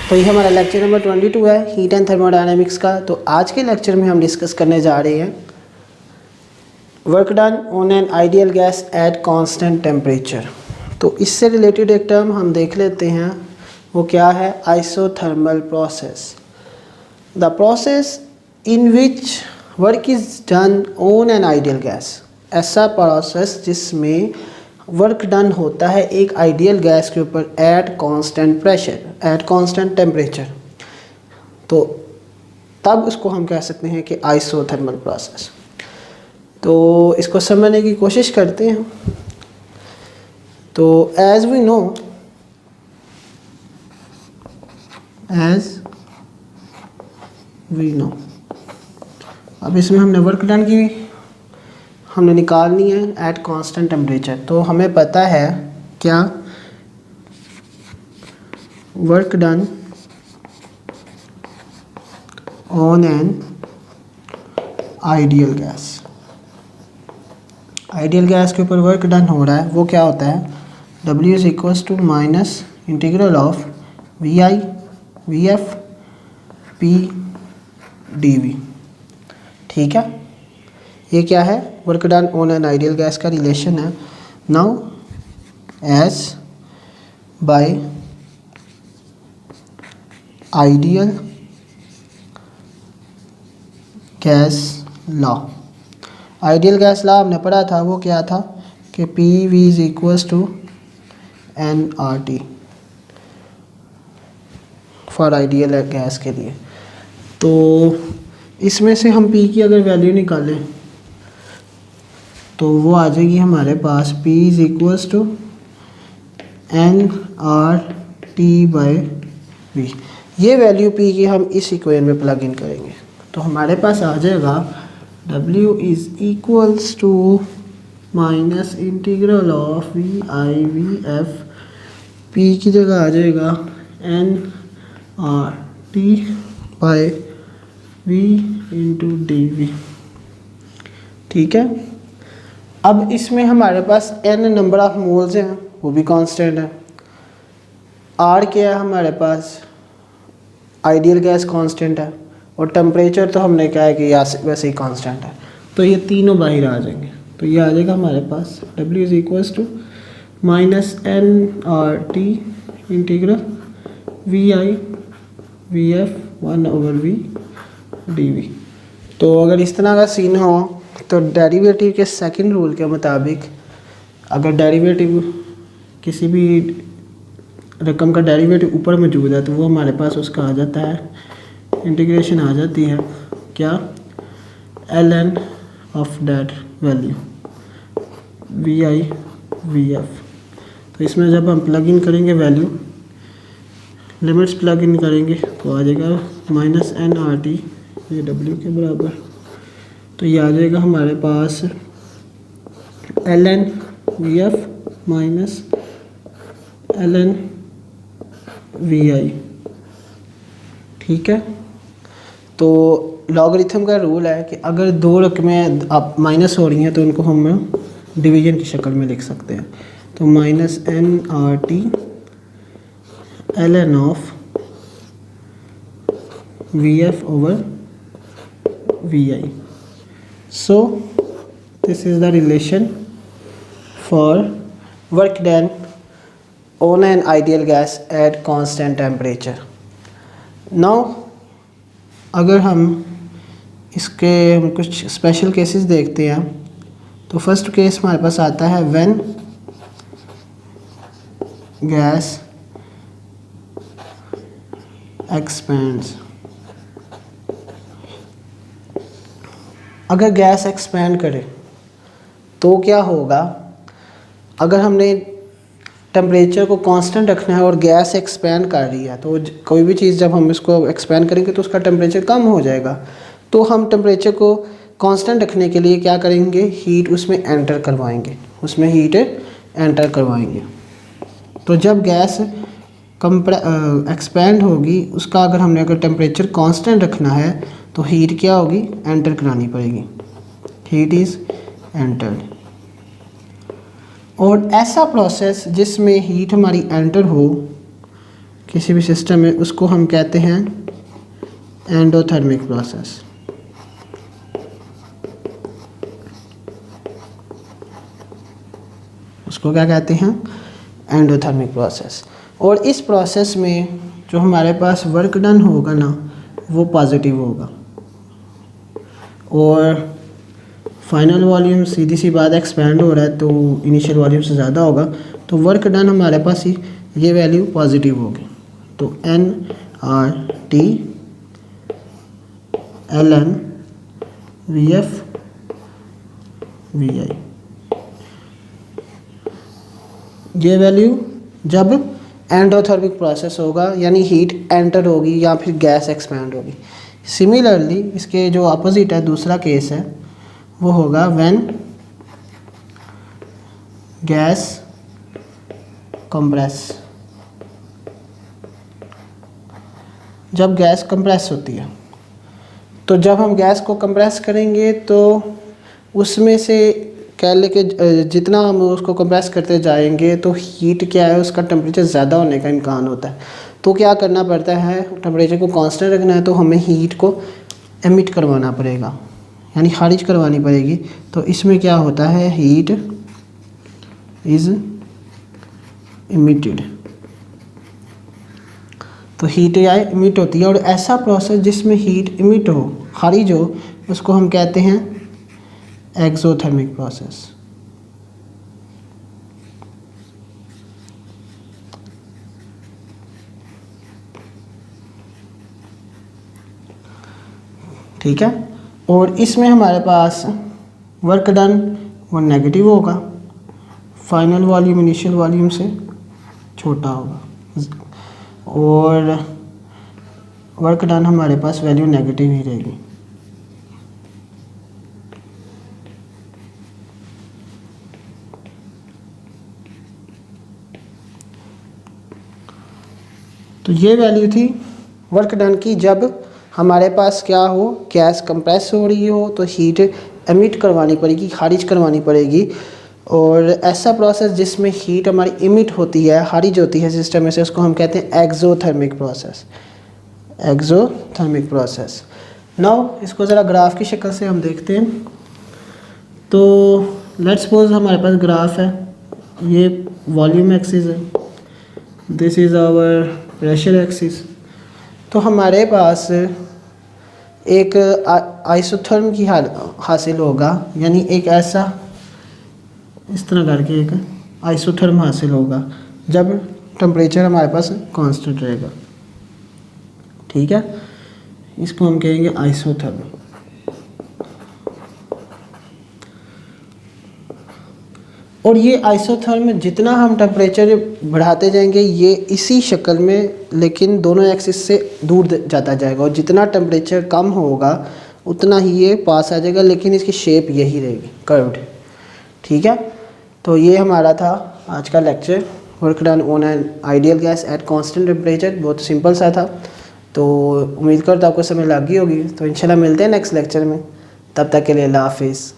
तो ये हमारा लेक्चर नंबर 22 है हीट एंड थर्मोडायनेमिक्स का। तो आज के लेक्चर में हम डिस्कस करने जा रहे हैं work done on an ideal gas at constant temperature. तो इससे रिलेटेड एक टर्म हम देख लेते हैं, वो क्या है? Isothermal process. The process in which work is done on an ideal gas, ऐसा प्रोसेस जिसमें वर्क डन होता है एक आइडियल गैस के ऊपर at constant pressure, at constant temperature. तो तब उसको हम कह सकते हैं कि आइसोथर्मल प्रोसेस। तो इसको समझने की कोशिश करते हैं। तो एज वी नो, अब इसमें हमने वर्क डन की हमने निकालनी है एट कांस्टेंट टेम्परेचर। तो हमें पता है क्या? Work done on an ideal gas, ideal gas के ऊपर वर्क डन हो रहा है, वो क्या होता है? W is equals to minus integral of VI VF P dV। ठीक है, ये क्या है? Work done on an ideal gas का रिलेशन है। Now as by ideal gas law, ideal gas law हमने पढ़ा था, वो क्या था कि PV is equals to nRT for ideal gas के लिए। तो इसमें से हम P की अगर वैल्यू निकालें तो वो आ जाएगी हमारे पास P is equals to nRT/V। ये वैल्यू P की हम इस इक्वेशन में प्लग इन करेंगे तो हमारे पास आ जाएगा W is equals to minus integral of VI VF, P की जगह आ जाएगा nRT/V इंटू dV। ठीक है, अब इसमें हमारे पास n नंबर ऑफ मोल्स हैं, वो भी कांस्टेंट है। R क्या है हमारे पास? आइडियल गैस कांस्टेंट है, और टेम्परेचर तो हमने क्या है कि वैसे ही कांस्टेंट है। तो ये तीनों बाहर आ जाएंगे। तो ये आ जाएगा हमारे पास W is equals to minus nRT integral VI VF 1/V dV। तो अगर इस तरह का सीन हो तो डेरिवेटिव के सेकंड रूल के मुताबिक अगर डेरिवेटिव किसी भी रकम का डेरिवेटिव ऊपर मौजूद है तो वो हमारे पास उसका आ जाता है, इंटीग्रेशन आ जाती है क्या? ln of that value VI VF। तो इसमें जब हम प्लग इन करेंगे वैल्यू, लिमिट्स प्लग इन करेंगे तो आ जाएगा माइनस nRT, ये W के बराबर। तो ये आ जाएगा हमारे पास ln VF minus ln VI। ठीक है, तो लॉगरिथम का रूल है कि अगर दो रकमें अब माइनस हो रही हैं तो उनको हम डिवीजन की शक्ल में लिख सकते हैं। तो minus nRT ln of VF over VI। So this is the relation for work done on an ideal gas at constant temperature. Now अगर हम इसके हम कुछ स्पेशल केसेस देखते हैं तो फर्स्ट केस हमारे पास आता है when gas expands। अगर गैस एक्सपैंड करे तो क्या होगा? अगर हमने टेम्परेचर को कांस्टेंट रखना है और गैस एक्सपैंड कर रही है तो कोई भी चीज़ जब हम इसको एक्सपैंड करेंगे तो उसका टेम्परेचर कम हो जाएगा। तो हम टेम्परेचर को कांस्टेंट रखने के लिए क्या करेंगे? हीट उसमें एंटर करवाएंगे, उसमें हीट एंटर करवाएंगे। तो जब गैस एक्सपैंड होगी उसका अगर टेम्परेचर कांस्टेंट रखना है तो हीट क्या होगी? एंटर करानी पड़ेगी, हीट इज़ एंटर्ड। और ऐसा प्रोसेस जिसमें हीट हमारी एंटर हो किसी भी सिस्टम में, उसको हम कहते हैं एंडोथर्मिक प्रोसेस। उसको क्या कहते हैं? Endothermic process. और इस प्रोसेस में जो हमारे पास वर्क डन होगा ना, वो पॉजिटिव होगा, और फाइनल वॉल्यूम सीधी सी बात एक्सपेंड हो रहा है तो इनिशियल वॉल्यूम से ज़्यादा होगा, तो वर्क डन हमारे पास ही ये वैल्यू पॉजिटिव होगी। तो NRT LN VF VI, ये वैल्यू जब एंडोथर्मिक प्रोसेस होगा, यानी हीट एंटर होगी या फिर गैस एक्सपैंड होगी। सिमिलरली इसके जो अपोजिट है, दूसरा केस है, वो होगा व्हेन गैस कंप्रेस। जब गैस कंप्रेस होती है, तो जब हम गैस को कंप्रेस करेंगे तो उसमें से कह ले के जितना हम उसको कंप्रेस करते जाएंगे तो हीट क्या है, उसका टेम्परेचर ज़्यादा होने का इम्कान होता है। तो क्या करना पड़ता है, टेम्परेचर को कांस्टेंट रखना है तो हमें हीट को एमिट करवाना पड़ेगा, यानी खारिज करवानी पड़ेगी। तो इसमें क्या होता है, हीट इज़ इमिटेड। तो हीट या इमिट होती है, और ऐसा प्रोसेस जिसमें हीट इमिट हो, खारिज हो, उसको हम कहते हैं एक्सोथर्मिक प्रोसेस। ठीक है। और इसमें हमारे पास वर्क डन वो नेगेटिव होगा, फाइनल वॉल्यूम इनिशियल वॉल्यूम से छोटा होगा, और वर्क डन हमारे पास वैल्यू नेगेटिव ही रहेगी। तो ये वैल्यू थी वर्क डन की जब हमारे पास क्या हो, गैस कंप्रेस हो रही हो तो हीट एमिट करवानी पड़ेगी, खारिज करवानी पड़ेगी। और ऐसा प्रोसेस जिसमें हीट हमारी इमिट होती है, खारिज होती है सिस्टम में से, उसको हम कहते हैं exothermic process. Exothermic process. Now इसको ज़रा ग्राफ की शक्ल से हम देखते हैं। तो लेट्स सपोज हमारे पास ग्राफ है, ये वॉल्यूम एक्सिस है, this is our pressure axis. तो हमारे पास एक आइसोथर्म की हासिल होगा, यानी एक ऐसा इस तरह करके एक आइसोथर्म हासिल होगा जब टेम्परेचर हमारे पास कांस्टेंट रहेगा। ठीक है, इसको हम कहेंगे आइसोथर्म। और ये आइसोथर्म जितना हम टेम्परेचर बढ़ाते जाएंगे ये इसी शक्ल में, लेकिन दोनों एक्सिस से दूर जाता जाएगा, और जितना टेम्परेचर कम होगा उतना ही ये पास आ जाएगा, लेकिन इसकी शेप यही रहेगी, कर्व्ड। ठीक है, तो ये हमारा था आज का lecture, work done on an ideal gas at constant temperature. बहुत सिंपल सा था, तो उम्मीद करता हूँ आपको समझ लग गई होगी। तो इंशाल्लाह मिलते हैं नेक्स्ट लेक्चर में, तब तक के लिए अल्लाह हाफिज़।